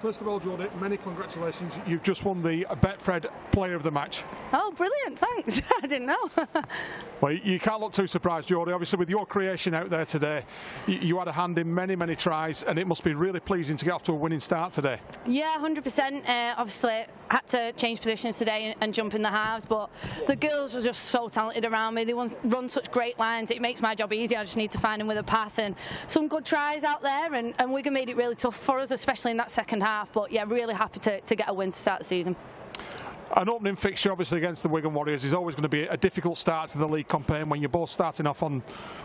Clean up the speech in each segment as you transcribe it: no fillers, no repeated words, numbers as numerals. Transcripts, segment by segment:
First of all, Jodie, many congratulations. You've just won the Betfred Player of the Match. Oh, brilliant, thanks. I didn't know. Well, you can't look too surprised, Jodie. Obviously, with your creation out there today, you had a hand in many, many tries, and it must be really pleasing to get off to a winning start today. Yeah, 100%. Obviously, had to change positions today and jump in the halves, but the girls are just so talented around me. They run such great lines. It makes my job easy. I just need to find them with a pass, and some good tries out there, and Wigan made it really tough for us, especially in that second half. But yeah, really happy to get a win to start the season. An opening fixture, obviously, against the Wigan Warriors is always going to be a difficult start to the league campaign when you're both starting off on,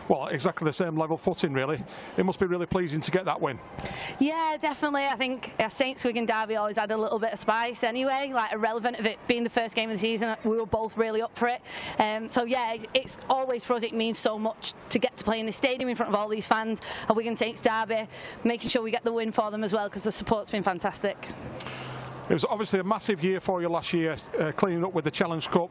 well, exactly the same level footing, really. It must be really pleasing to get that win. Yeah, definitely. I think Saints Wigan derby always had a little bit of spice anyway, like irrelevant of it being the first game of the season. We were both really up for it. So yeah, it's always for us, it means so much to get to play in the stadium in front of all these fans. A Wigan Saints derby, making sure we get the win for them as well, because the support's been fantastic. It was obviously a massive year for you last year, cleaning up with the Challenge Cup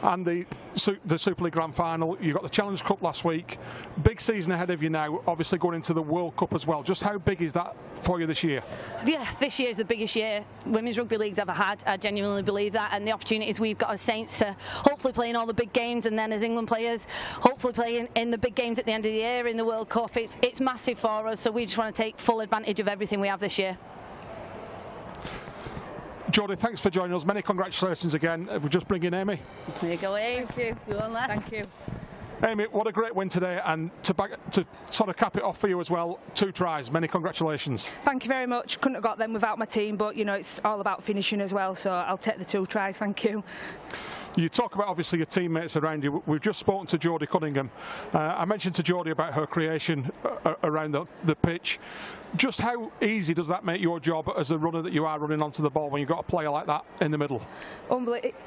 and the Super League Grand Final. You got the Challenge Cup last week. Big season ahead of you now, obviously going into the World Cup as well. Just how big is that for you this year? Yeah, this year is the biggest year Women's Rugby League's ever had. I genuinely believe that, and the opportunities we've got as Saints to hopefully play in all the big games, and then as England players, hopefully playing in the big games at the end of the year in the World Cup. It's massive for us, so we just want to take full advantage of everything we have this year. Jodie, thanks for joining us. Many congratulations again. We'll just bring in Amy. There you go, Amy. Thank you. You on left. Thank you. Amy, what a great win today, and to sort of cap it off for you as well, 2 tries. Many congratulations. Thank you very much. Couldn't have got them without my team, but you know, it's all about finishing as well, so I'll take the 2 tries. Thank you. You talk about obviously your teammates around you. We've just spoken to Jodie Cunningham. I mentioned to Jodie about her creation around the pitch. Just how easy does that make your job as a runner that you are running onto the ball when you've got a player like that in the middle?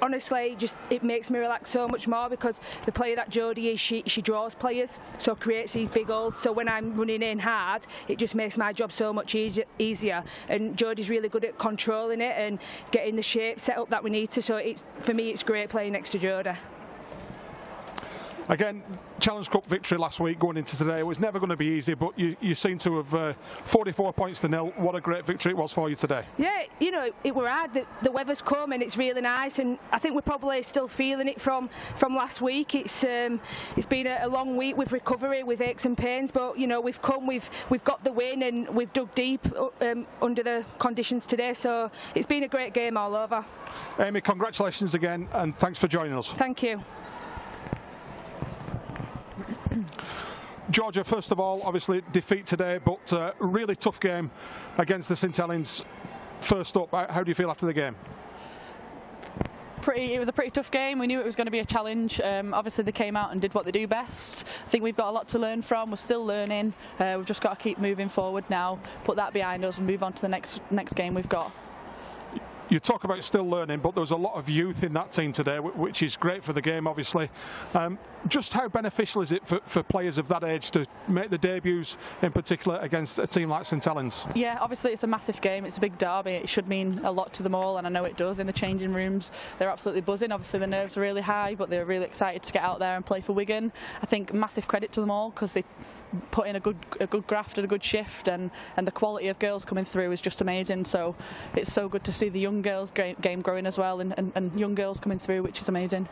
Honestly, it makes me relax so much more, because the player that Jodie is, she draws players, so creates these big holes. So when I'm running in hard, it just makes my job so much easier. And Jodie's really good at controlling it and getting the shape set up that we need to. So for me, it's great playing next to Jodie. Again, Challenge Cup victory last week going into today. It was never going to be easy, but you seem to have 44 points to 0. What a great victory it was for you today. Yeah, you know, it were hard. The weather's come and it's really nice, and I think we're probably still feeling it from last week. It's been a long week with recovery, with aches and pains, but you know, we've got the win, and we've dug deep under the conditions today, so it's been a great game all over. Amy, congratulations again, and thanks for joining us. Thank you. Georgia, first of all, obviously defeat today, but really tough game against the St Helens. First up, how do you feel after the game? It was a pretty tough game. We knew it was going to be a challenge. Obviously they came out and did what they do best. I think we've got a lot to learn from. We're still learning. We've just got to keep moving forward now, put that behind us and move on to the next game we've got. You talk about still learning, but there was a lot of youth in that team today, which is great for the game, obviously. Just how beneficial is it for players of that age to make the debuts, in particular, against a team like St Helens? Yeah, obviously it's a massive game. It's a big derby. It should mean a lot to them all, and I know it does. In the changing rooms, they're absolutely buzzing. Obviously the nerves are really high, but they're really excited to get out there and play for Wigan. I think massive credit to them all, because they put in a good graft and a good shift, and the quality of girls coming through is just amazing. So it's so good to see the young girls game growing as well, and young girls coming through, which is amazing.